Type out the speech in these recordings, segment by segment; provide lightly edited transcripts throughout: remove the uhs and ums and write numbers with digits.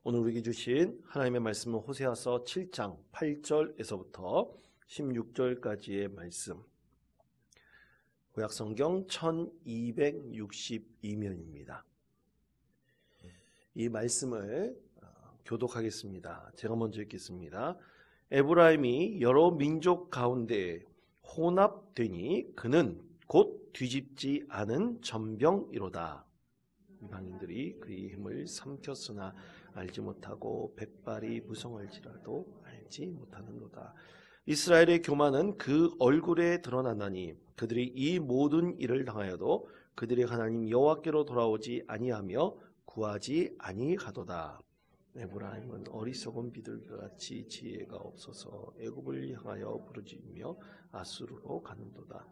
오늘 우리에게 주신 하나님의 말씀은 호세아서 7장 8절에서부터 16절까지의 말씀, 구약성경 1262면입니다. 이 말씀을 교독하겠습니다. 제가 먼저 읽겠습니다. 에브라임이 여러 민족 가운데 혼합되니 그는 곧 뒤집지 않은 전병이로다. 이방인들이 그의 힘을 삼켰으나 알지 못하고 백발이 무성할지라도 알지 못하는도다. 이스라엘의 교만은 그 얼굴에 드러나나니 그들이 이 모든 일을 당하여도 그들의 하나님 여호와께로 돌아오지 아니하며 구하지 아니하도다. 에브라임은 어리석은 비둘기와 같이 지혜가 없어서 애굽을 향하여 부르짖으며 아수르로 가는도다.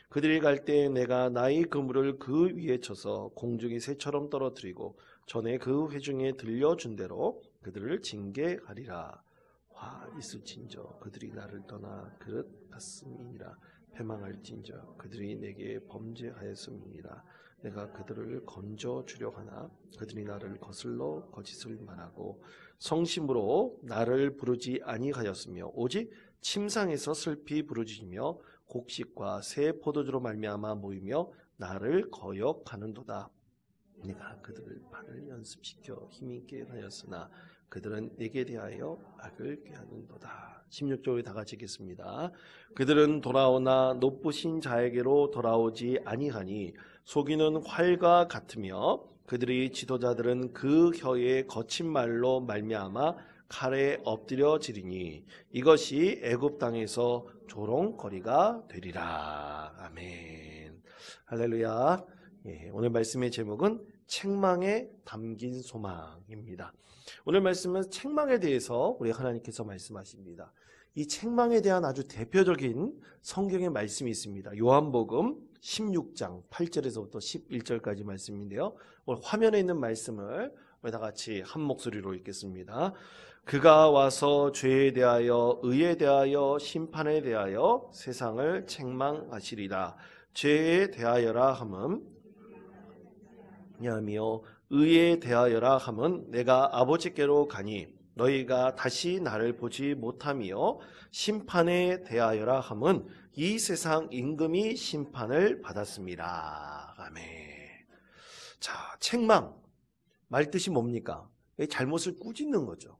그들이 갈 때 내가 나의 그물을 그 위에 쳐서 공중의 새처럼 떨어뜨리고 전에 그 회중에 들려준 대로 그들을 징계하리라. 화 있을진저 그들이 나를 떠나 그릇 같음이니라. 패망할진저 그들이 내게 범죄하였음이니라. 내가 그들을 건져 주려 하나 그들이 나를 거슬러 거짓을 말하고 성심으로 나를 부르지 아니하였으며 오직 침상에서 슬피 부르짖으며 곡식과 새 포도주로 말미암아 모이며 나를 거역하는도다. 내가 그들을 발을 연습시켜 힘있게 하였으나 그들은 내게 대하여 악을 꾀하는도다. 16절에 다 같이 읽겠습니다. 그들은 돌아오나 높으신 자에게로 돌아오지 아니하니 속이는 활과 같으며 그들의 지도자들은 그 혀의 거친 말로 말미암아 칼에 엎드려지리니 이것이 애굽 땅에서 조롱거리가 되리라. 아멘. 할렐루야. 오늘 말씀의 제목은 책망에 담긴 소망입니다. 오늘 말씀은 책망에 대해서 우리 하나님께서 말씀하십니다. 이 책망에 대한 아주 대표적인 성경의 말씀이 있습니다. 요한복음 16장 8절에서부터 11절까지 말씀인데요. 오늘 화면에 있는 말씀을 우리 다 같이 한 목소리로 읽겠습니다. 그가 와서 죄에 대하여 의에 대하여 심판에 대하여 세상을 책망하시리라. 죄에 대하여라 함은 냐며 의에 대하여라 함은 내가 아버지께로 가니 너희가 다시 나를 보지 못하며 심판에 대하여라 함은 이 세상 임금이 심판을 받았습니다. 아멘. 자, 책망 말 뜻이 뭡니까? 잘못을 꾸짖는 거죠.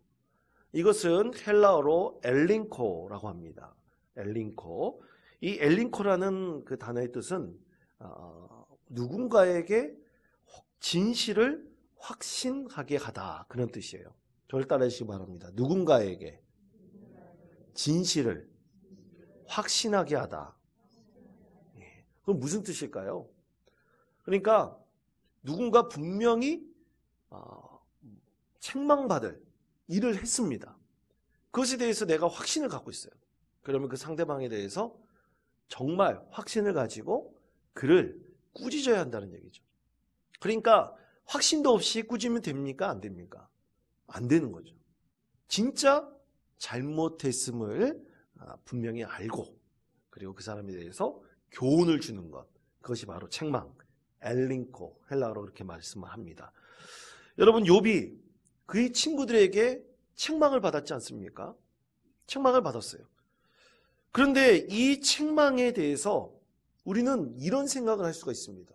이것은 헬라어로 엘링코라고 합니다. 엘링코. 이 엘링코라는 그 단어의 뜻은 누군가에게 진실을 확신하게 하다, 그런 뜻이에요. 저를 따라하시기 바랍니다. 누군가에게 진실을 확신하게 하다. 그럼 무슨 뜻일까요? 그러니까 누군가 분명히 책망받을 일을 했습니다. 그것에 대해서 내가 확신을 갖고 있어요. 그러면 그 상대방에 대해서 정말 확신을 가지고 그를 꾸짖어야 한다는 얘기죠. 그러니까 확신도 없이 꾸짖으면 됩니까? 안 됩니까? 안 되는 거죠. 진짜 잘못했음을 분명히 알고 그리고 그 사람에 대해서 교훈을 주는 것, 그것이 바로 책망, 엘링코, 헬라어로 그렇게 말씀을 합니다. 여러분, 욥이 그의 친구들에게 책망을 받았지 않습니까? 책망을 받았어요. 그런데 이 책망에 대해서 우리는 이런 생각을 할 수가 있습니다.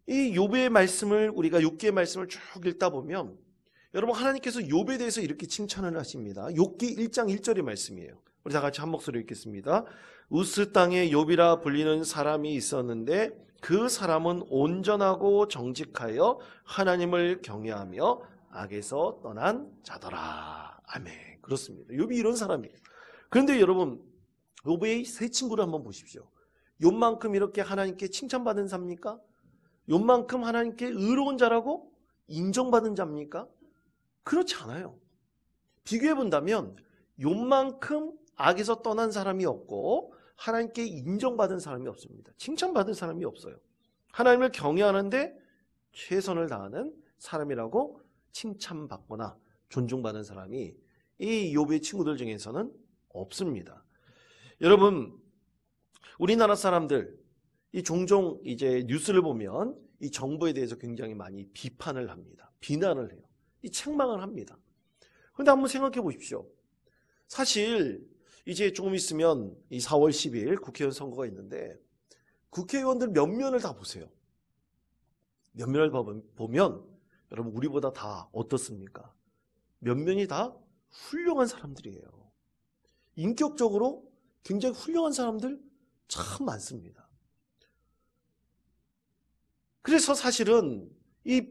이 욥의 말씀을 우리가 욥기의 말씀을 쭉 읽다 보면 여러분, 하나님께서 욥에 대해서 이렇게 칭찬을 하십니다. 욥기 1장 1절의 말씀이에요. 우리 다 같이 한 목소리로 읽겠습니다. 우스 땅에 욥이라 불리는 사람이 있었는데 그 사람은 온전하고 정직하여 하나님을 경외하며 악에서 떠난 자더라. 아멘. 그렇습니다. 욥이 이런 사람이에요. 그런데 여러분, 욥의 세 친구를 한번 보십시오. 욥만큼 이렇게 하나님께 칭찬받은 자입니까? 욥만큼 하나님께 의로운 자라고 인정받은 자입니까? 그렇지 않아요. 비교해 본다면 욥만큼 악에서 떠난 사람이 없고 하나님께 인정받은 사람이 없습니다. 칭찬받은 사람이 없어요. 하나님을 경외하는데 최선을 다하는 사람이라고 칭찬받거나 존중받는 사람이 이 욥의 친구들 중에서는 없습니다. 여러분, 우리나라 사람들 이 종종 이제 뉴스를 보면 이 정부에 대해서 굉장히 많이 비판을 합니다. 비난을 해요. 이 책망을 합니다. 그런데 한번 생각해 보십시오. 사실 이제 조금 있으면 이 4월 10일 국회의원 선거가 있는데 국회의원들 면면을 다 보세요. 면면을 보면 여러분 우리보다 다 어떻습니까? 면면이 다 훌륭한 사람들이에요. 인격적으로 굉장히 훌륭한 사람들 참 많습니다. 그래서 사실은 이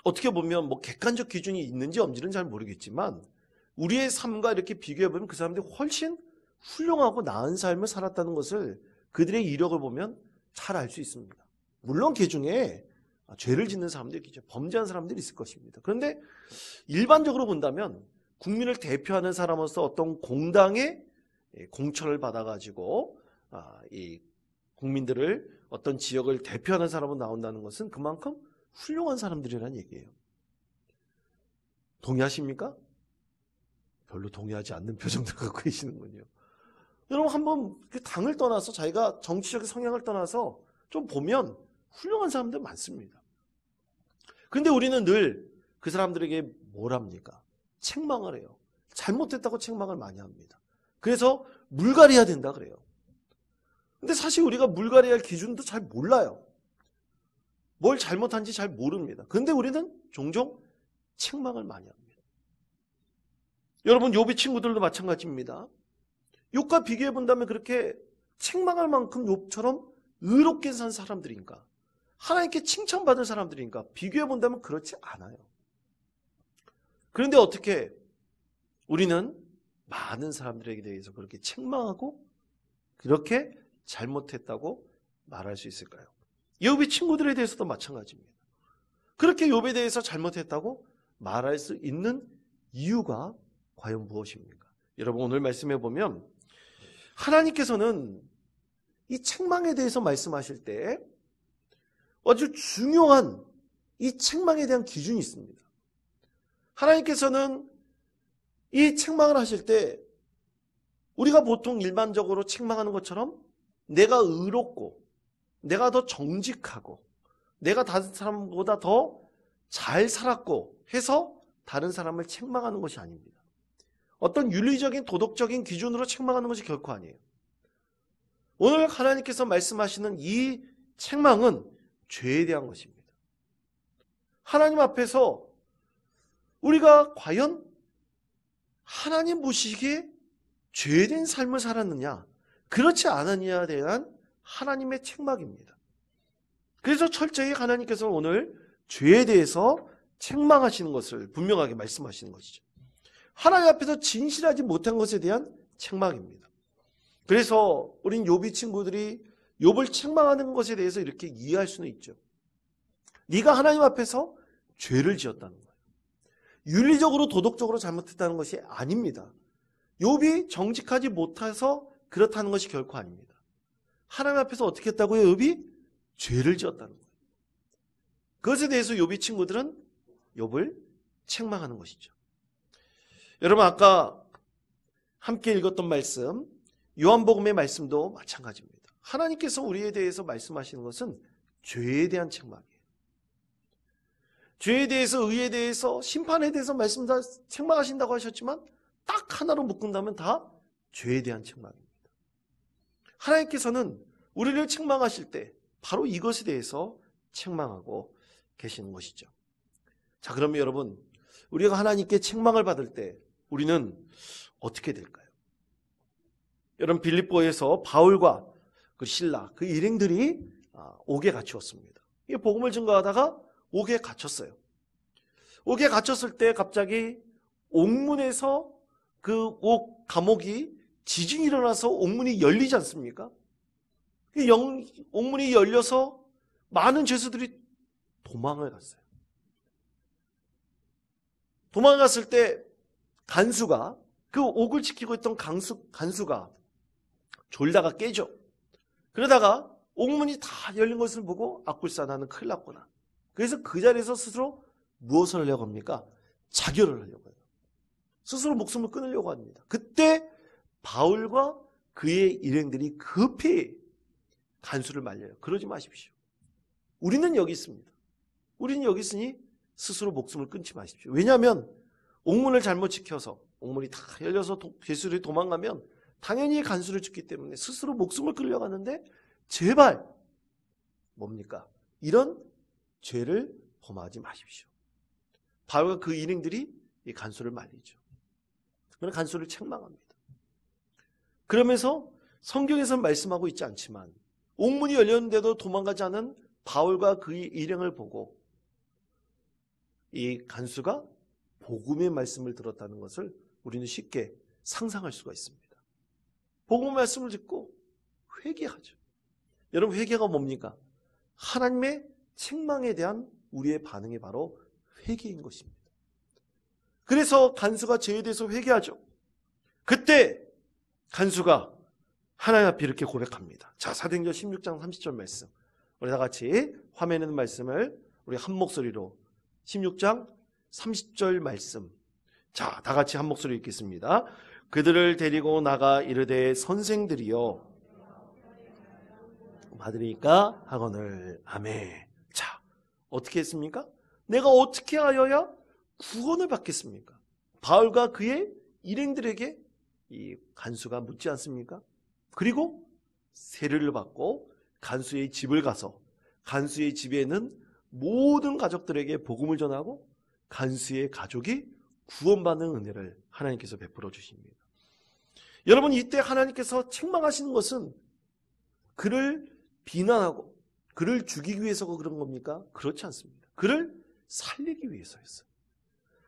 어떻게 보면 뭐 객관적 기준이 있는지 없는지는 잘 모르겠지만 우리의 삶과 이렇게 비교해보면 그 사람들이 훨씬 훌륭하고 나은 삶을 살았다는 것을 그들의 이력을 보면 잘 알 수 있습니다. 물론 그 중에 죄를 짓는 사람들이 있죠. 범죄한 사람들이 있을 것입니다. 그런데 일반적으로 본다면 국민을 대표하는 사람으로서 어떤 공당의 공천을 받아가지고 이 국민들을 어떤 지역을 대표하는 사람으로 나온다는 것은 그만큼 훌륭한 사람들이라는 얘기예요. 동의하십니까? 별로 동의하지 않는 표정들 갖고 계시는군요. 여러분 한번 당을 떠나서 자기가 정치적인 성향을 떠나서 좀 보면 훌륭한 사람들 많습니다. 그런데 우리는 늘 그 사람들에게 뭘 합니까? 책망을 해요. 잘못했다고 책망을 많이 합니다. 그래서 물갈이해야 된다 그래요. 근데 사실 우리가 물갈이할 기준도 잘 몰라요. 뭘 잘못한지 잘 모릅니다. 그런데 우리는 종종 책망을 많이 합니다. 여러분 욥의 친구들도 마찬가지입니다. 욥과 비교해 본다면 그렇게 책망할 만큼 욥처럼 의롭게 산 사람들인가? 하나님께 칭찬받을 사람들인가? 비교해 본다면 그렇지 않아요. 그런데 어떻게 우리는 많은 사람들에게 대해서 그렇게 책망하고 그렇게 잘못했다고 말할 수 있을까요? 욥의 친구들에 대해서도 마찬가지입니다. 그렇게 욥에 대해서 잘못했다고 말할 수 있는 이유가 과연 무엇입니까? 여러분 오늘 말씀해 보면 하나님께서는 이 책망에 대해서 말씀하실 때 아주 중요한 이 책망에 대한 기준이 있습니다. 하나님께서는 이 책망을 하실 때 우리가 보통 일반적으로 책망하는 것처럼 내가 의롭고 내가 더 정직하고 내가 다른 사람보다 더 잘 살았고 해서 다른 사람을 책망하는 것이 아닙니다. 어떤 윤리적인 도덕적인 기준으로 책망하는 것이 결코 아니에요. 오늘 하나님께서 말씀하시는 이 책망은 죄에 대한 것입니다. 하나님 앞에서 우리가 과연 하나님 보시기에 죄된 삶을 살았느냐 그렇지 않았느냐에 대한 하나님의 책망입니다. 그래서 철저히 하나님께서 오늘 죄에 대해서 책망하시는 것을 분명하게 말씀하시는 것이죠. 하나님 앞에서 진실하지 못한 것에 대한 책망입니다. 그래서 우린 욥의 친구들이 욥을 책망하는 것에 대해서 이렇게 이해할 수는 있죠. 네가 하나님 앞에서 죄를 지었다는 거예요. 윤리적으로 도덕적으로 잘못했다는 것이 아닙니다. 욥이 정직하지 못해서 그렇다는 것이 결코 아닙니다. 하나님 앞에서 어떻게 했다고요? 욥이 죄를 지었다는 거예요. 그것에 대해서 욥의 친구들은 욥을 책망하는 것이죠. 여러분 아까 함께 읽었던 말씀 요한복음의 말씀도 마찬가지입니다. 하나님께서 우리에 대해서 말씀하시는 것은 죄에 대한 책망이에요. 죄에 대해서 의에 대해서 심판에 대해서 책망하신다고 하셨지만 딱 하나로 묶은다면 다 죄에 대한 책망입니다. 하나님께서는 우리를 책망하실 때 바로 이것에 대해서 책망하고 계시는 것이죠. 자, 그러면 여러분 우리가 하나님께 책망을 받을 때 우리는 어떻게 될까요? 여러분 빌립보에서 바울과 그 신라 그 일행들이 옥에 갇혔습니다. 이 복음을 증거하다가 옥에 갇혔어요. 옥에 갇혔을 때 갑자기 옥문에서 그 옥 감옥이 지진이 일어나서 옥문이 열리지 않습니까? 옥문이 열려서 많은 죄수들이 도망을 갔어요. 도망갔을 때 간수가 그 옥을 지키고 있던 간수가 졸다가 깨죠. 그러다가 옥문이 다 열린 것을 보고 아굴싸 나는 큰일 났구나. 그래서 그 자리에서 스스로 무엇을 하려고 합니까? 자결을 하려고 해요. 스스로 목숨을 끊으려고 합니다. 그때 바울과 그의 일행들이 급히 간수를 말려요. 그러지 마십시오. 우리는 여기 있습니다. 우리는 여기 있으니 스스로 목숨을 끊지 마십시오. 왜냐하면 옥문을 잘못 지켜서 옥문이 다 열려서 괴수들이 도망가면 당연히 간수를 죽기 때문에 스스로 목숨을 끌려가는데 제발 뭡니까? 이런 죄를 범하지 마십시오. 바울과 그 일행들이 이 간수를 말리죠. 그런 간수를 책망합니다. 그러면서 성경에서는 말씀하고 있지 않지만 옥문이 열렸는데도 도망가지 않은 바울과 그의 일행을 보고 이 간수가 복음의 말씀을 들었다는 것을 우리는 쉽게 상상할 수가 있습니다. 복음의 말씀을 듣고 회개하죠. 여러분, 회개가 뭡니까? 하나님의 책망에 대한 우리의 반응이 바로 회개인 것입니다. 그래서 간수가 죄에 대해서 회개하죠. 그때 간수가 하나님 앞에 이렇게 고백합니다. 자, 사도행전 16장 30절 말씀. 우리 다 같이 화면에 있는 말씀을 우리 한 목소리로 16장 30절 말씀. 자, 다 같이 한 목소리 읽겠습니다. 그들을 데리고 나가 이르되 선생들이여 받으리까 하거늘. 아멘. 자, 어떻게 했습니까? 내가 어떻게 하여야 구원을 받겠습니까? 바울과 그의 일행들에게 이 간수가 묻지 않습니까? 그리고 세례를 받고 간수의 집을 가서 간수의 집에 있는 모든 가족들에게 복음을 전하고 간수의 가족이 구원받는 은혜를 하나님께서 베풀어 주십니다. 여러분, 이때 하나님께서 책망하시는 것은 그를 비난하고 그를 죽이기 위해서가 그런 겁니까? 그렇지 않습니다. 그를 살리기 위해서였어요.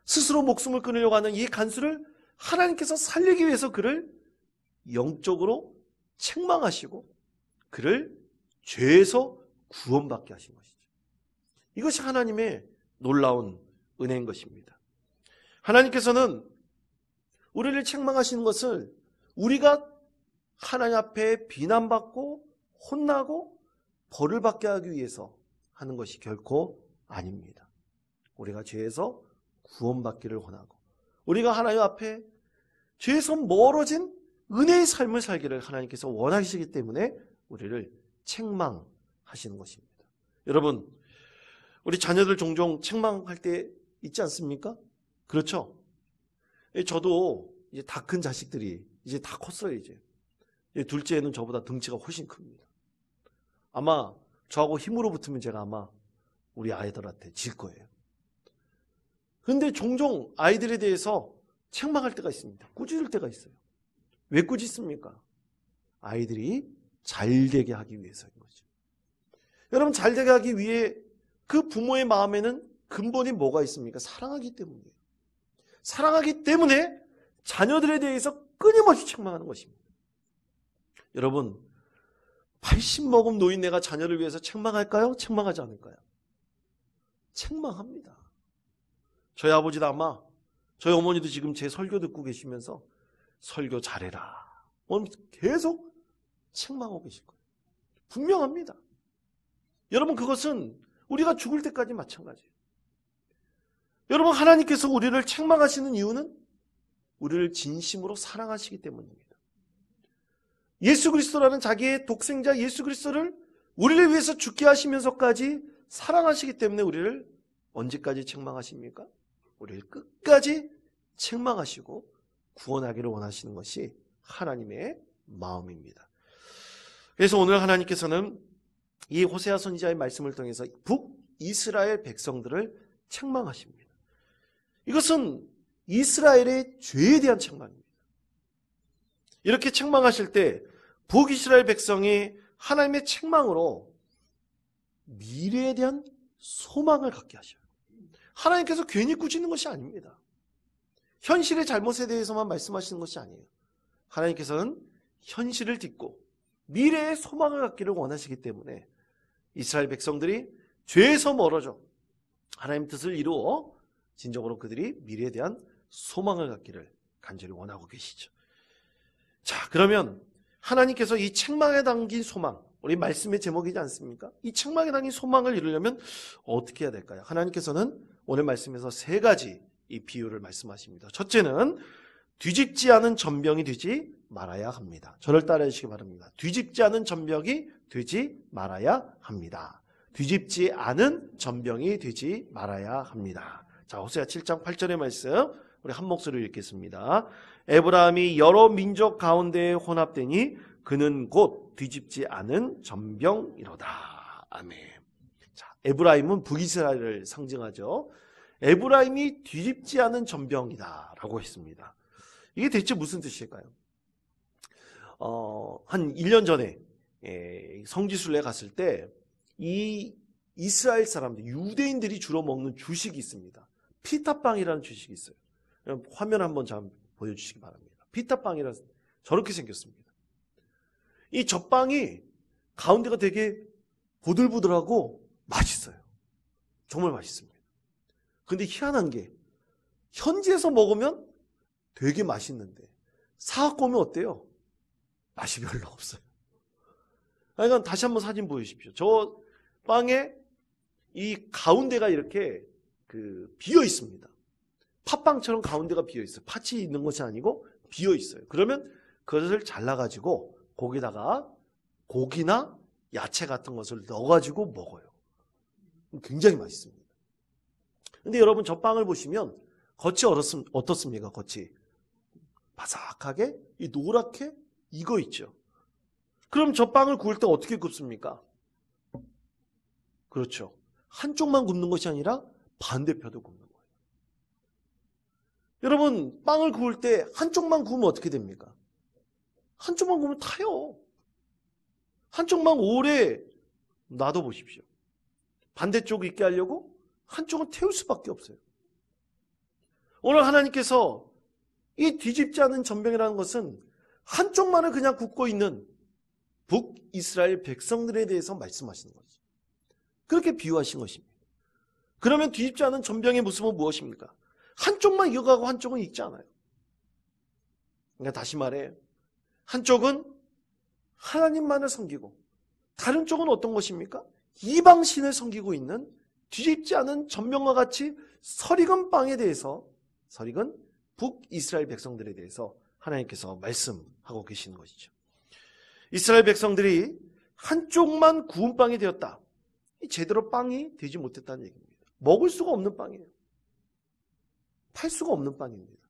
스스로 목숨을 끊으려고 하는 이 간수를 하나님께서 살리기 위해서 그를 영적으로 책망하시고 그를 죄에서 구원받게 하신 것이죠. 이것이 하나님의 놀라운 은혜인 것입니다. 하나님께서는 우리를 책망하시는 것을 우리가 하나님 앞에 비난받고 혼나고 벌을 받게 하기 위해서 하는 것이 결코 아닙니다. 우리가 죄에서 구원받기를 원하고 우리가 하나님 앞에 죄에서 멀어진 은혜의 삶을 살기를 하나님께서 원하시기 때문에 우리를 책망하시는 것입니다. 여러분, 우리 자녀들 종종 책망할 때 있지 않습니까? 그렇죠? 저도 이제 다 큰 자식들이 이제 다 컸어요. 이제 둘째는 저보다 덩치가 훨씬 큽니다. 아마 저하고 힘으로 붙으면 제가 아마 우리 아이들한테 질 거예요. 그런데 종종 아이들에 대해서 책망할 때가 있습니다. 꾸짖을 때가 있어요. 왜 꾸짖습니까? 아이들이 잘 되게 하기 위해서인 거죠. 여러분, 잘 되게 하기 위해 그 부모의 마음에는 근본이 뭐가 있습니까? 사랑하기 때문이에요. 사랑하기 때문에 자녀들에 대해서 끊임없이 책망하는 것입니다. 여러분, 80 먹은 노인네가 자녀를 위해서 책망할까요? 책망하지 않을까요? 책망합니다. 저희 아버지도 아마 저희 어머니도 지금 제 설교 듣고 계시면서 설교 잘해라 계속 책망하고 계실 거예요. 분명합니다. 여러분, 그것은 우리가 죽을 때까지 마찬가지예요. 여러분, 하나님께서 우리를 책망하시는 이유는 우리를 진심으로 사랑하시기 때문입니다. 예수 그리스도라는 자기의 독생자 예수 그리스도를 우리를 위해서 죽게 하시면서까지 사랑하시기 때문에 우리를 언제까지 책망하십니까? 우리를 끝까지 책망하시고 구원하기를 원하시는 것이 하나님의 마음입니다. 그래서 오늘 하나님께서는 이 호세아 선지자의 말씀을 통해서 북이스라엘 백성들을 책망하십니다. 이것은 이스라엘의 죄에 대한 책망입니다. 이렇게 책망하실 때 북이스라엘 백성이 하나님의 책망으로 미래에 대한 소망을 갖게 하셔요. 하나님께서 괜히 꾸짖는 것이 아닙니다. 현실의 잘못에 대해서만 말씀하시는 것이 아니에요. 하나님께서는 현실을 딛고 미래의 소망을 갖기를 원하시기 때문에 이스라엘 백성들이 죄에서 멀어져 하나님 뜻을 이루어 진정으로 그들이 미래에 대한 소망을 갖기를 간절히 원하고 계시죠. 자, 그러면 하나님께서 이 책망에 담긴 소망, 우리 말씀의 제목이지 않습니까? 이 책망에 담긴 소망을 이루려면 어떻게 해야 될까요? 하나님께서는 오늘 말씀에서 세 가지 이 비유를 말씀하십니다. 첫째는 뒤집지 않은 전병이 되지 말아야 합니다. 저를 따라해 주시기 바랍니다. 뒤집지 않은 전병이 되지 말아야 합니다. 뒤집지 않은 전병이 되지 말아야 합니다. 자, 호세아 7장 8절의 말씀 우리 한 목소리로 읽겠습니다. 에브라임이 여러 민족 가운데에 혼합되니 그는 곧 뒤집지 않은 전병이로다. 아멘. 자, 에브라임은 북이스라엘을 상징하죠. 에브라임이 뒤집지 않은 전병이다라고 했습니다. 이게 대체 무슨 뜻일까요? 한 1년 전에 성지순례 갔을 때 이 이스라엘 사람들, 유대인들이 주로 먹는 주식이 있습니다. 피타빵이라는 주식이 있어요. 화면 한번 잠 보여주시기 바랍니다. 피타빵이라 저렇게 생겼습니다. 이 젖빵이 가운데가 되게 보들보들하고 맛있어요. 정말 맛있습니다. 근데 희한한 게 현지에서 먹으면 되게 맛있는데 사갖고 오면 어때요? 맛이 별로 없어요. 그러니까 다시 한번 사진 보여주십시오. 저 빵에 이 가운데가 이렇게 비어 있습니다. 팥빵처럼 가운데가 비어 있어요. 팥이 있는 것이 아니고 비어 있어요. 그러면 그것을 잘라가지고 거기다가 고기나 야채 같은 것을 넣어가지고 먹어요. 굉장히 맛있습니다. 근데 여러분 저 빵을 보시면 겉이 어떻습니까? 겉이 바삭하게 이 노랗게 익어 있죠. 그럼 저 빵을 구울 때 어떻게 굽습니까? 그렇죠. 한쪽만 굽는 것이 아니라 반대편도 굽는 거예요. 여러분 빵을 구울 때 한쪽만 구우면 어떻게 됩니까? 한쪽만 구우면 타요. 한쪽만 오래 놔둬 보십시오. 반대쪽 있게 하려고 한쪽은 태울 수밖에 없어요. 오늘 하나님께서 이 뒤집지 않은 전병이라는 것은 한쪽만을 그냥 굽고 있는 북이스라엘 백성들에 대해서 말씀하시는 거죠. 그렇게 비유하신 것입니다. 그러면 뒤집지 않은 전병의 모습은 무엇입니까? 한쪽만 이어가고 한쪽은 익지 않아요. 그러니까 다시 말해 한쪽은 하나님만을 섬기고 다른 쪽은 어떤 것입니까? 이방신을 섬기고 있는 뒤집지 않은 전병과 같이 설익은 빵에 대해서 설익은 북이스라엘 백성들에 대해서 하나님께서 말씀하고 계시는 것이죠. 이스라엘 백성들이 한쪽만 구운 빵이 되었다. 제대로 빵이 되지 못했다는 얘기입니다. 먹을 수가 없는 빵이에요. 팔 수가 없는 빵입니다.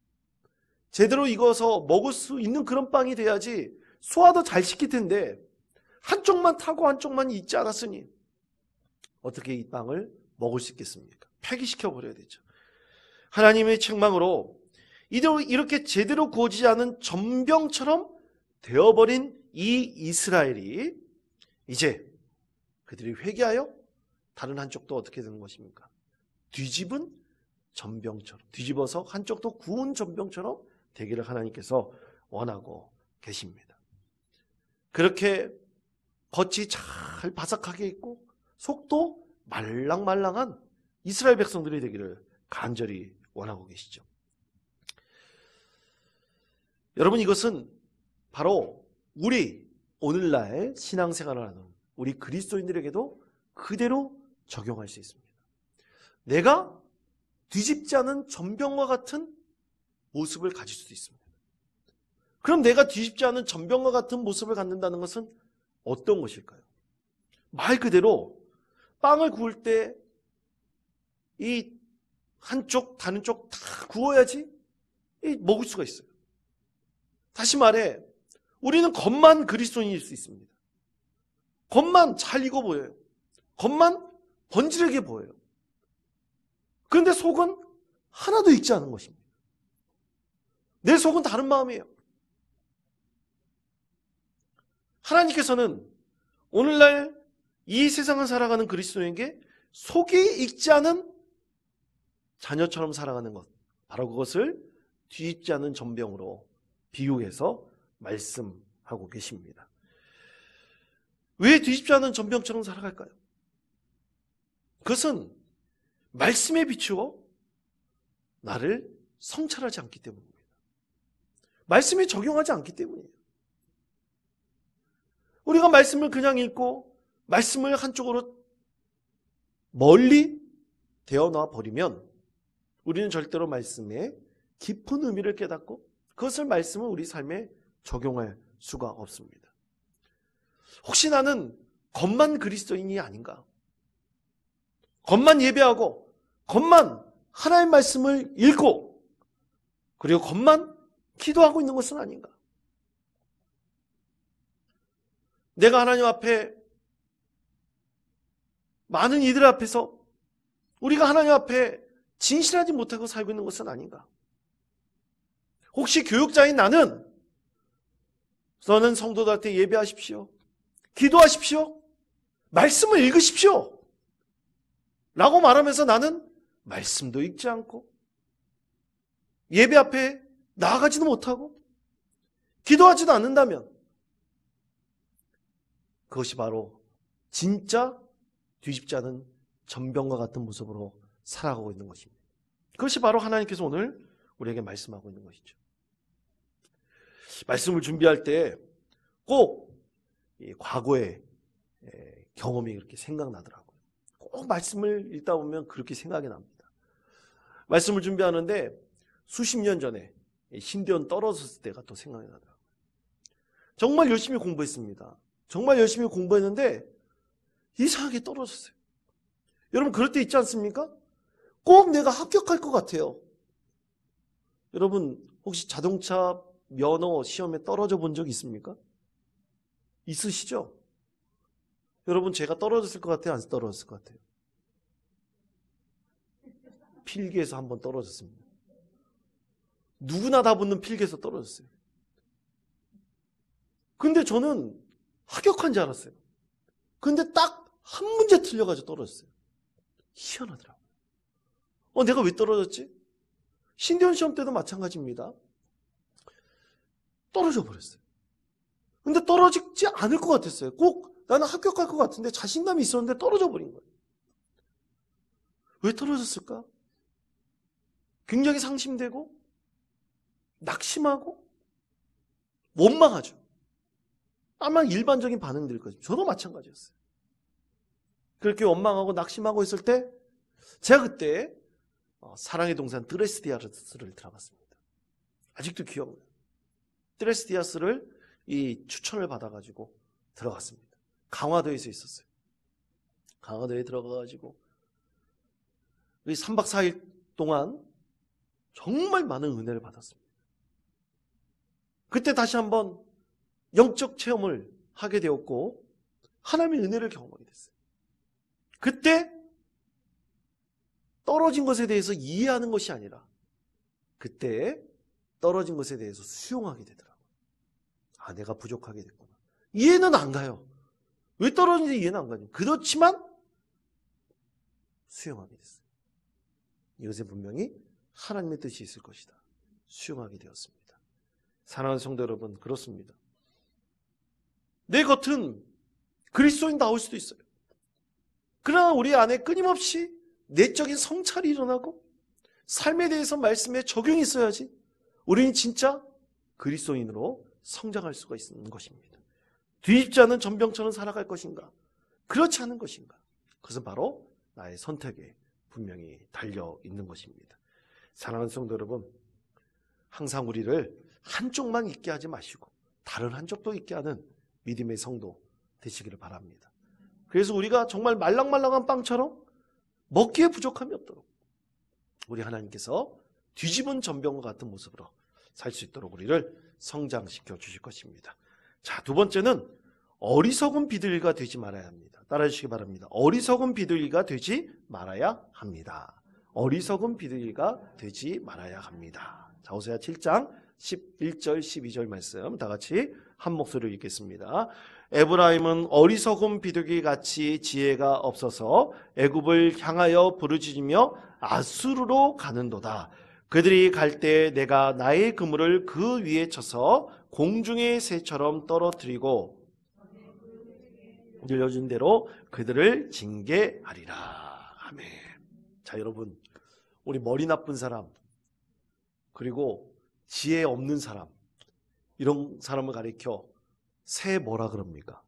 제대로 익어서 먹을 수 있는 그런 빵이 돼야지 소화도 잘 시킬 텐데 한쪽만 타고 한쪽만 익지 않았으니 어떻게 이 빵을 먹을 수 있겠습니까? 폐기시켜버려야 되죠. 하나님의 책망으로 이렇게 제대로 구워지지 않은 전병처럼 되어버린 이 이스라엘이 이제 그들이 회개하여 다른 한쪽도 어떻게 되는 것입니까? 뒤집은 전병처럼 뒤집어서 한쪽도 구운 전병처럼 되기를 하나님께서 원하고 계십니다. 그렇게 겉이 잘 바삭하게 있고 속도 말랑말랑한 이스라엘 백성들이 되기를 간절히 원하고 계시죠. 여러분 이것은 바로 우리 오늘날 신앙생활을 하는 우리 그리스도인들에게도 그대로 적용할 수 있습니다. 내가 뒤집지 않은 전병과 같은 모습을 가질 수도 있습니다. 그럼 내가 뒤집지 않은 전병과 같은 모습을 갖는다는 것은 어떤 것일까요? 말 그대로 빵을 구울 때 이 한쪽 다른 쪽 다 구워야지 먹을 수가 있어요. 다시 말해 우리는 겉만 그리스도인일 수 있습니다. 겉만 잘 익어 보여요. 겉만 번지르게 보여요. 그런데 속은 하나도 익지 않은 것입니다. 내 속은 다른 마음이에요. 하나님께서는 오늘날 이 세상을 살아가는 그리스도인에게 속이 익지 않은 자녀처럼 살아가는 것, 바로 그것을 뒤집지 않은 전병으로 비유해서 말씀하고 계십니다. 왜 뒤집지 않은 전병처럼 살아갈까요? 그것은 말씀에 비추어 나를 성찰하지 않기 때문입니다. 말씀에 적용하지 않기 때문이에요. 우리가 말씀을 그냥 읽고 말씀을 한쪽으로 멀리 대어놔 버리면 우리는 절대로 말씀에 깊은 의미를 깨닫고 그것을 말씀을 우리 삶에 적용할 수가 없습니다. 혹시 나는 겉만 그리스도인이 아닌가? 겉만 예배하고 겉만 하나님의 말씀을 읽고 그리고 겉만 기도하고 있는 것은 아닌가? 내가 하나님 앞에 많은 이들 앞에서 우리가 하나님 앞에 진실하지 못하고 살고 있는 것은 아닌가? 혹시 교육자인 나는 너는 성도들한테 예배하십시오. 기도하십시오. 말씀을 읽으십시오. 라고 말하면서 나는 말씀도 읽지 않고 예배 앞에 나아가지도 못하고 기도하지도 않는다면 그것이 바로 진짜 뒤집지 않은 전병과 같은 모습으로 살아가고 있는 것입니다. 그것이 바로 하나님께서 오늘 우리에게 말씀하고 있는 것이죠. 말씀을 준비할 때 꼭 과거의 경험이 그렇게 생각나더라고요. 꼭 말씀을 읽다 보면 그렇게 생각이 납니다. 말씀을 준비하는데 수십 년 전에 신대원 떨어졌을 때가 또 생각이 나더라고요. 정말 열심히 공부했습니다. 정말 열심히 공부했는데 이상하게 떨어졌어요. 여러분 그럴 때 있지 않습니까? 꼭 내가 합격할 것 같아요. 여러분 혹시 자동차 면허 시험에 떨어져 본 적 있습니까? 있으시죠? 여러분 제가 떨어졌을 것 같아요? 안 떨어졌을 것 같아요? 필기에서 한번 떨어졌습니다. 누구나 다 붙는 필기에서 떨어졌어요. 근데 저는 합격한 줄 알았어요. 근데 딱 한 문제 틀려가지고 떨어졌어요. 희한하더라고요. 내가 왜 떨어졌지? 신대원 시험 때도 마찬가지입니다. 떨어져 버렸어요. 근데 떨어지지 않을 것 같았어요. 꼭 나는 합격할 것 같은데 자신감이 있었는데 떨어져 버린 거예요. 왜 떨어졌을까? 굉장히 상심되고 낙심하고 원망하죠. 아마 일반적인 반응들일 거죠. 저도 마찬가지였어요. 그렇게 원망하고 낙심하고 있을 때 제가 그때 사랑의 동산 드레스디아스를 들어갔습니다. 아직도 기억나요. 드레스디아스를 이 추천을 받아가지고 들어갔습니다. 강화도에서 있었어요. 강화도에 들어가가지고 3박 4일 동안 정말 많은 은혜를 받았습니다. 그때 다시 한번 영적 체험을 하게 되었고 하나님의 은혜를 경험하게 됐어요. 그때 떨어진 것에 대해서 이해하는 것이 아니라 그때 떨어진 것에 대해서 수용하게 되더라고요. 내가 부족하게 됐구나. 이해는 안 가요. 왜 떨어진지 이해는 안 가요. 그렇지만 수용하게 됐어요. 이것에 분명히 하나님의 뜻이 있을 것이다. 수용하게 되었습니다. 사랑하는 성도 여러분, 그렇습니다. 내 겉은 그리스도인 나올 수도 있어요. 그러나 우리 안에 끊임없이 내적인 성찰이 일어나고 삶에 대해서 말씀에 적용이 있어야지 우리는 진짜 그리스도인으로 성장할 수가 있는 것입니다. 뒤집지 않은 전병처럼 살아갈 것인가? 그렇지 않은 것인가? 그것은 바로 나의 선택에 분명히 달려 있는 것입니다. 사랑하는 성도 여러분, 항상 우리를 한쪽만 있게 하지 마시고 다른 한쪽도 있게 하는 믿음의 성도 되시기를 바랍니다. 그래서 우리가 정말 말랑말랑한 빵처럼 먹기에 부족함이 없도록 우리 하나님께서 뒤집은 전병과 같은 모습으로 살 수 있도록 우리를 성장시켜 주실 것입니다. 자, 두 번째는 어리석은 비둘기가 되지 말아야 합니다. 따라해 주시기 바랍니다. 어리석은 비둘기가 되지 말아야 합니다. 어리석은 비둘기가 되지 말아야 합니다. 자, 호세아 7장 11절 12절 말씀 다 같이 한 목소리로 읽겠습니다. 에브라임은 어리석은 비둘기같이 지혜가 없어서 애굽을 향하여 부르짖으며 아수르로 가는도다. 그들이 갈 때 내가 나의 그물을 그 위에 쳐서 공중의 새처럼 떨어뜨리고 늘려준 대로 그들을 징계하리라. 아멘. 자, 여러분, 우리 머리 나쁜 사람 그리고 지혜 없는 사람, 이런 사람을 가리켜 새 뭐라 그럽니까?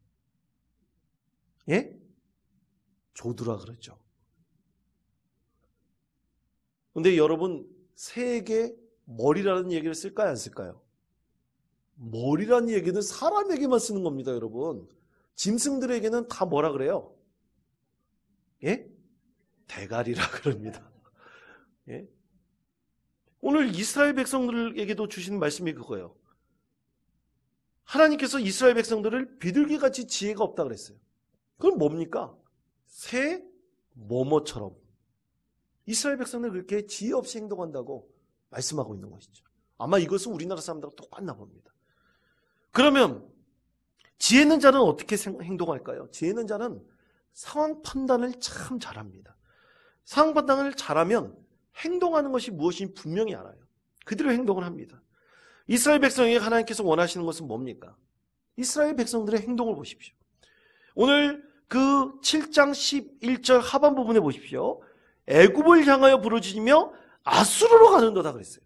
예? 조두라 그러죠. 근데 여러분, 새에게 머리라는 얘기를 쓸까요, 안 쓸까요? 머리라는 얘기는 사람에게만 쓰는 겁니다, 여러분. 짐승들에게는 다 뭐라 그래요? 예? 대가리라 그럽니다. 예? 오늘 이스라엘 백성들에게도 주시는 말씀이 그거예요. 하나님께서 이스라엘 백성들을 비둘기같이 지혜가 없다 그랬어요. 그건 뭡니까? 새 모모처럼 이스라엘 백성들 그렇게 지혜 없이 행동한다고 말씀하고 있는 것이죠. 아마 이것은 우리나라 사람들하고 똑같나 봅니다. 그러면 지혜 있는 자는 어떻게 행동할까요? 지혜 있는 자는 상황 판단을 참 잘합니다. 상황 판단을 잘하면 행동하는 것이 무엇인지 분명히 알아요. 그대로 행동을 합니다. 이스라엘 백성에게 하나님께서 원하시는 것은 뭡니까? 이스라엘 백성들의 행동을 보십시오. 오늘 그 7장 11절 하반 부분에 보십시오. 애굽을 향하여 부르짖으며 아수르로 가는도다 그랬어요.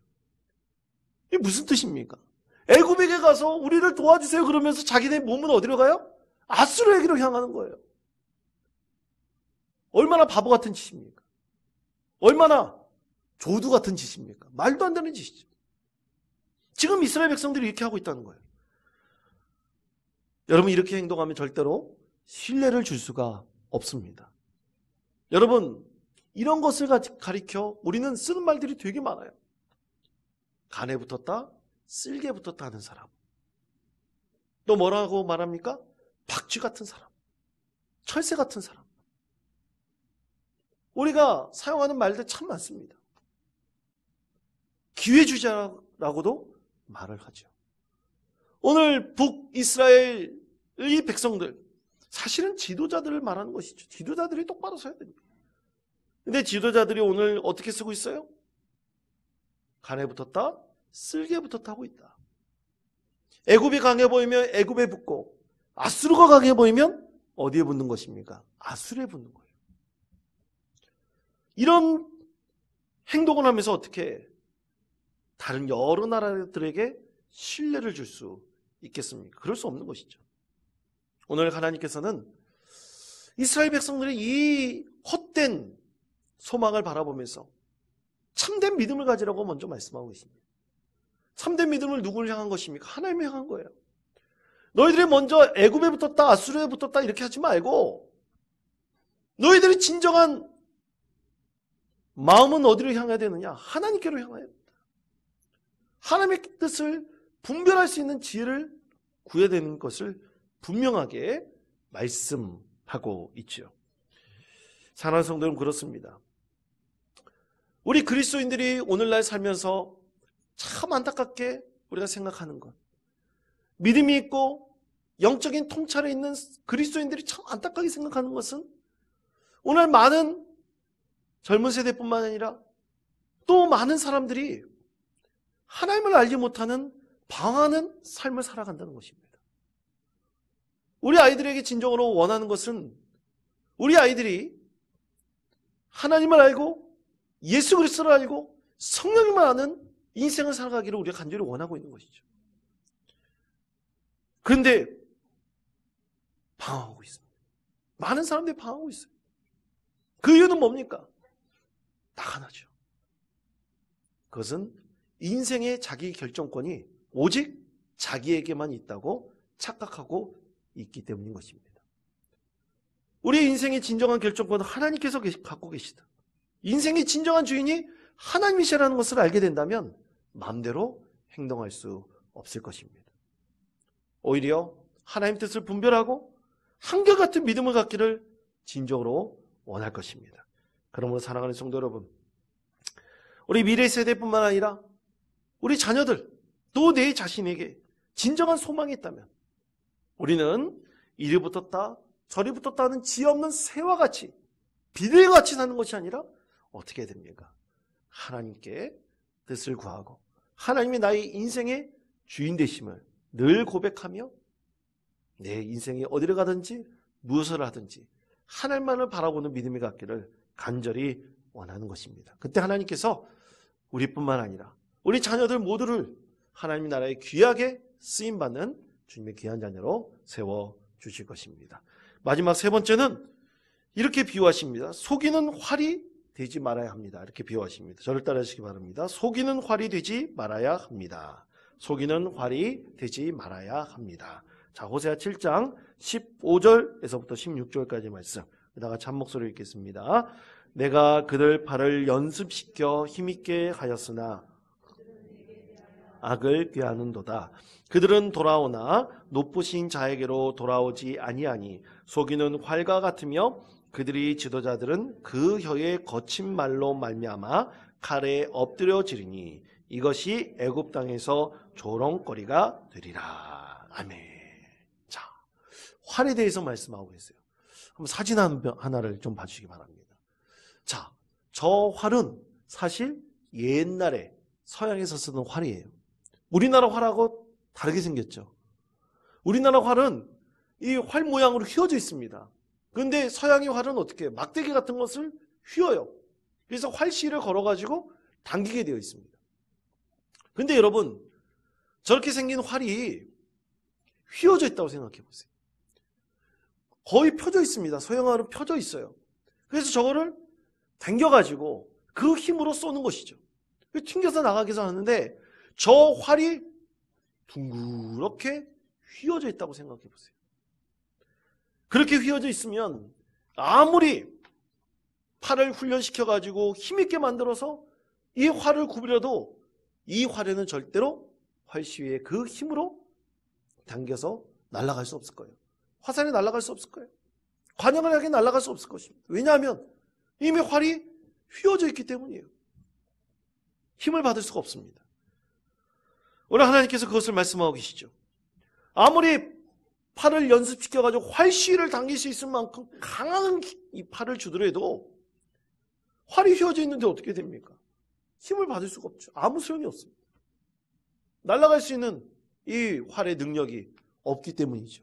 이게 무슨 뜻입니까? 애굽에게 가서 우리를 도와주세요 그러면서 자기네 몸은 어디로 가요? 아수르에게로 향하는 거예요. 얼마나 바보 같은 짓입니까? 얼마나 조두 같은 짓입니까? 말도 안 되는 짓이죠. 지금 이스라엘 백성들이 이렇게 하고 있다는 거예요. 여러분 이렇게 행동하면 절대로 신뢰를 줄 수가 없습니다. 여러분 이런 것을 가리켜 우리는 쓰는 말들이 되게 많아요. 간에 붙었다, 쓸개 붙었다 하는 사람. 또 뭐라고 말합니까? 박쥐 같은 사람, 철새 같은 사람. 우리가 사용하는 말들 참 많습니다. 기회주의자라고도 말을 하죠. 오늘 북이스라엘의 백성들, 사실은 지도자들을 말하는 것이죠. 지도자들이 똑바로 서야 됩니다. 근데 지도자들이 오늘 어떻게 쓰고 있어요? 간에 붙었다, 쓸개 붙었다 하고 있다. 애굽이 강해 보이면 애굽에 붙고 아수르가 강해 보이면 어디에 붙는 것입니까? 아수르에 붙는 거예요. 이런 행동을 하면서 어떻게 다른 여러 나라들에게 신뢰를 줄 수 있겠습니까? 그럴 수 없는 것이죠. 오늘 하나님께서는 이스라엘 백성들의 이 헛된 소망을 바라보면서 참된 믿음을 가지라고 먼저 말씀하고 계십니다. 참된 믿음을 누구를 향한 것입니까? 하나님을 향한 거예요. 너희들이 먼저 애굽에 붙었다, 아수르에 붙었다 이렇게 하지 말고 너희들이 진정한 마음은 어디로 향해야 되느냐? 하나님께로 향해야 됩니다. 하나님의 뜻을 분별할 수 있는 지혜를 구해야 되는 것을 분명하게 말씀하고 있죠. 사랑하는 성도는 그렇습니다. 우리 그리스도인들이 오늘날 살면서 참 안타깝게 우리가 생각하는 것, 믿음이 있고 영적인 통찰에 있는 그리스도인들이 참 안타깝게 생각하는 것은 오늘 많은 젊은 세대뿐만 아니라 또 많은 사람들이 하나님을 알지 못하는 방황하는 삶을 살아간다는 것입니다. 우리 아이들에게 진정으로 원하는 것은 우리 아이들이 하나님을 알고 예수 그리스도를 알고 성령님을 아는 인생을 살아가기를 우리가 간절히 원하고 있는 것이죠. 그런데 방황하고 있습니다. 많은 사람들이 방황하고 있어요. 그 이유는 뭡니까? 딱 하나죠. 그것은 인생의 자기 결정권이 오직 자기에게만 있다고 착각하고 있기 때문인 것입니다. 우리의 인생의 진정한 결정권은 하나님께서 갖고 계시다. 인생의 진정한 주인이 하나님이시라는 것을 알게 된다면 마음대로 행동할 수 없을 것입니다. 오히려 하나님 뜻을 분별하고 한결같은 믿음을 갖기를 진정으로 원할 것입니다. 그러므로 사랑하는 성도 여러분, 우리 미래 세대뿐만 아니라 우리 자녀들 또 내 자신에게 진정한 소망이 있다면 우리는 이리 붙었다 저리 붙었다 하는 지혜 없는 새와 같이 비둘기같이 사는 것이 아니라 어떻게 해야 됩니까? 하나님께 뜻을 구하고 하나님이 나의 인생의 주인 되심을 늘 고백하며 내 인생이 어디를 가든지 무엇을 하든지 하나님만을 바라보는 믿음이 갖기를 간절히 원하는 것입니다. 그때 하나님께서 우리뿐만 아니라 우리 자녀들 모두를 하나님 나라에 귀하게 쓰임받는 주님의 귀한 자녀로 세워주실 것입니다. 마지막 세 번째는 이렇게 비유하십니다. 속이는 활이 되지 말아야 합니다. 이렇게 비유하십니다. 저를 따라하시기 바랍니다. 속이는 활이 되지 말아야 합니다. 속이는 활이 되지 말아야 합니다. 자, 호세아 7장 15절에서부터 16절까지 말씀. 다 같이 한 목소리로 읽겠습니다. 내가 그들 발을 연습시켜 힘있게 하였으나 악을 꾀하는도다. 그들은 돌아오나 높으신 자에게로 돌아오지 아니하니 속이는 활과 같으며 그들이 지도자들은 그 혀의 거친 말로 말미암아 칼에 엎드려지리니 이것이 애굽 땅에서 조롱거리가 되리라. 아멘. 자, 활에 대해서 말씀하고 계세요. 한번 사진 하나를 좀 봐주시기 바랍니다. 자, 저 활은 사실 옛날에 서양에서 쓰던 활이에요. 우리나라 활하고 다르게 생겼죠. 우리나라 활은 이 활 모양으로 휘어져 있습니다. 그런데 서양의 활은 어떻게 해요? 막대기 같은 것을 휘어요. 그래서 활실을 걸어가지고 당기게 되어 있습니다. 근데 여러분, 저렇게 생긴 활이 휘어져 있다고 생각해 보세요. 거의 펴져 있습니다. 서양 활은 펴져 있어요. 그래서 저거를 당겨가지고 그 힘으로 쏘는 것이죠. 튕겨서 나가기 위해서 하는데 저 활이 둥그렇게 휘어져 있다고 생각해 보세요. 그렇게 휘어져 있으면 아무리 팔을 훈련시켜가지고 힘있게 만들어서 이 활을 구부려도 이 활에는 절대로 활시위의 그 힘으로 당겨서 날아갈 수 없을 거예요. 화살이 날아갈 수 없을 거예요. 관역을 향해 날아갈 수 없을 것입니다. 왜냐하면 이미 활이 휘어져 있기 때문이에요. 힘을 받을 수가 없습니다. 오늘 하나님께서 그것을 말씀하고 계시죠. 아무리 팔을 연습시켜가지고 활시위를 당길 수 있을 만큼 강한 이 팔을 주더라도 활이 휘어져 있는데 어떻게 됩니까? 힘을 받을 수가 없죠. 아무 소용이 없습니다. 날아갈 수 있는 이 활의 능력이 없기 때문이죠.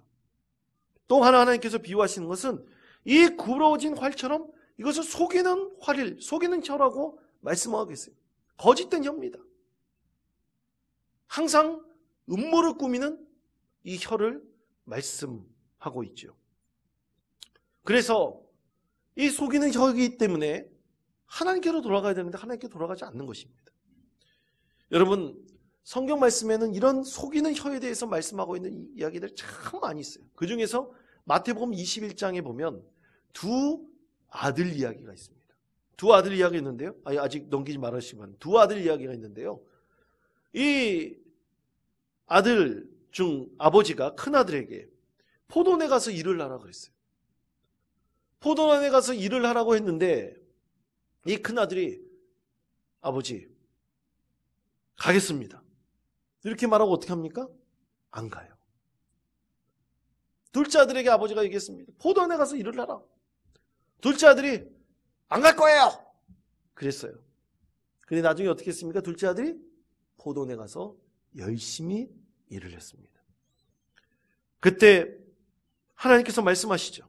또 하나님께서 비유하시는 것은 이 구부러진 활처럼 이것을 속이는 활을, 속이는 혀라고 말씀하고 계세요. 거짓된 혀입니다. 항상 음모를 꾸미는 이 혀를 말씀하고 있죠. 그래서 이 속이는 혀이기 때문에 하나님께로 돌아가야 되는데 하나님께 돌아가지 않는 것입니다. 여러분, 성경 말씀에는 이런 속이는 혀에 대해서 말씀하고 있는 이야기들 참 많이 있어요. 그 중에서 마태복음 21장에 보면 두 아들 이야기가 있습니다. 두 아들 이야기가 있는데요. 아직 넘기지 말으시면 두 아들 이야기가 있는데요. 이 아들 중 아버지가 큰 아들에게 포도원에 가서 일을 하라고 그랬어요. 포도원에 가서 일을 하라고 했는데 이 큰 아들이 아버지 가겠습니다. 이렇게 말하고 어떻게 합니까? 안 가요. 둘째 아들에게 아버지가 얘기했습니다. 포도원에 가서 일을 하라. 둘째 아들이 안 갈 거예요. 그랬어요. 근데 나중에 어떻게 했습니까? 둘째 아들이 포도원에 가서 열심히 일을 했습니다. 그때 하나님께서 말씀하시죠.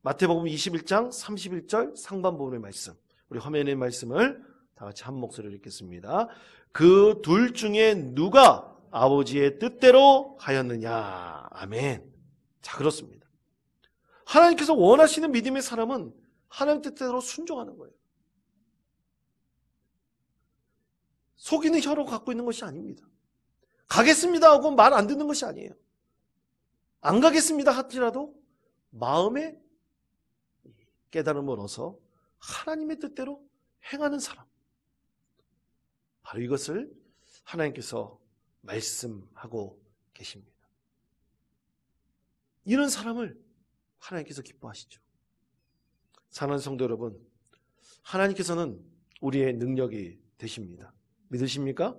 마태복음 21장 31절 상반부분의 말씀. 우리 화면의 말씀을 다 같이 한 목소리로 읽겠습니다. 그 둘 중에 누가 아버지의 뜻대로 하였느냐. 아멘. 자, 그렇습니다. 하나님께서 원하시는 믿음의 사람은 하나님 뜻대로 순종하는 거예요. 속이는 혀로 갖고 있는 것이 아닙니다. 가겠습니다 하고 말 안 듣는 것이 아니에요. 안 가겠습니다 할지라도 마음에 깨달음을 얻어서 하나님의 뜻대로 행하는 사람. 바로 이것을 하나님께서 말씀하고 계십니다. 이런 사람을 하나님께서 기뻐하시죠. 사랑하는 성도 여러분, 하나님께서는 우리의 능력이 되십니다. 믿으십니까?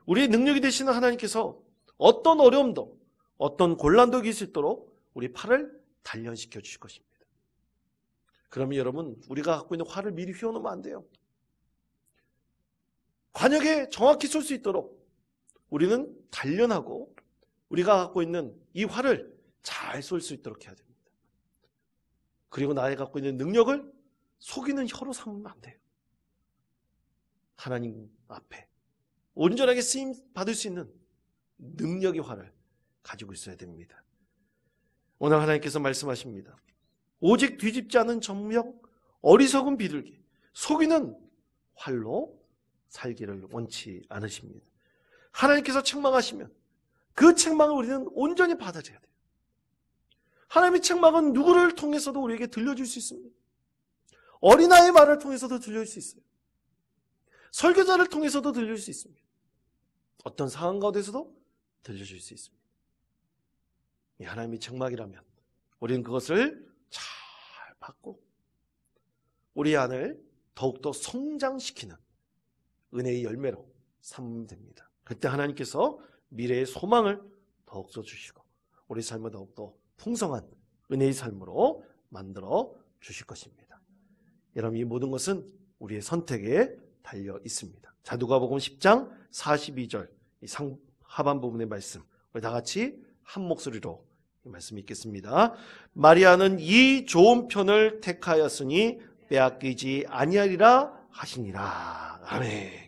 우리의 능력이 되시는 하나님께서 어떤 어려움도 어떤 곤란도 있을 수 있도록 우리 팔을 단련시켜 주실 것입니다. 그러면 여러분, 우리가 갖고 있는 활을 미리 휘어놓으면 안 돼요. 관역에 정확히 쏠 수 있도록 우리는 단련하고 우리가 갖고 있는 이 활을 잘 쏠 수 있도록 해야 됩니다. 그리고 나의 갖고 있는 능력을 속이는 혀로 삼으면 안 돼요. 하나님 앞에 온전하게 쓰임 받을 수 있는 능력의 활을 가지고 있어야 됩니다. 오늘 하나님께서 말씀하십니다. 오직 뒤집지 않은 정령, 어리석은 비둘기, 속이는 활로 살기를 원치 않으십니다. 하나님께서 책망하시면 그 책망을 우리는 온전히 받아줘야 돼요. 하나님의 책망은 누구를 통해서도 우리에게 들려줄 수 있습니다. 어린아이의 말을 통해서도 들릴 수 있어요. 설교자를 통해서도 들릴 수 있습니다. 어떤 상황 가운데서도 들려줄 수 있습니다. 이 하나님이 책망이라면 우리는 그것을 잘 받고 우리 안을 더욱더 성장시키는 은혜의 열매로 삼으면 됩니다. 그때 하나님께서 미래의 소망을 더욱더 주시고 우리 삶을 더욱더 풍성한 은혜의 삶으로 만들어 주실 것입니다. 여러분, 이 모든 것은 우리의 선택에 달려 있습니다. 자, 누가복음 10장 42절 이 하반 부분의 말씀 우리 다 같이 한 목소리로 이 말씀 읽겠습니다. 마리아는 이 좋은 편을 택하였으니 빼앗기지 아니하리라 하시니라. 아멘.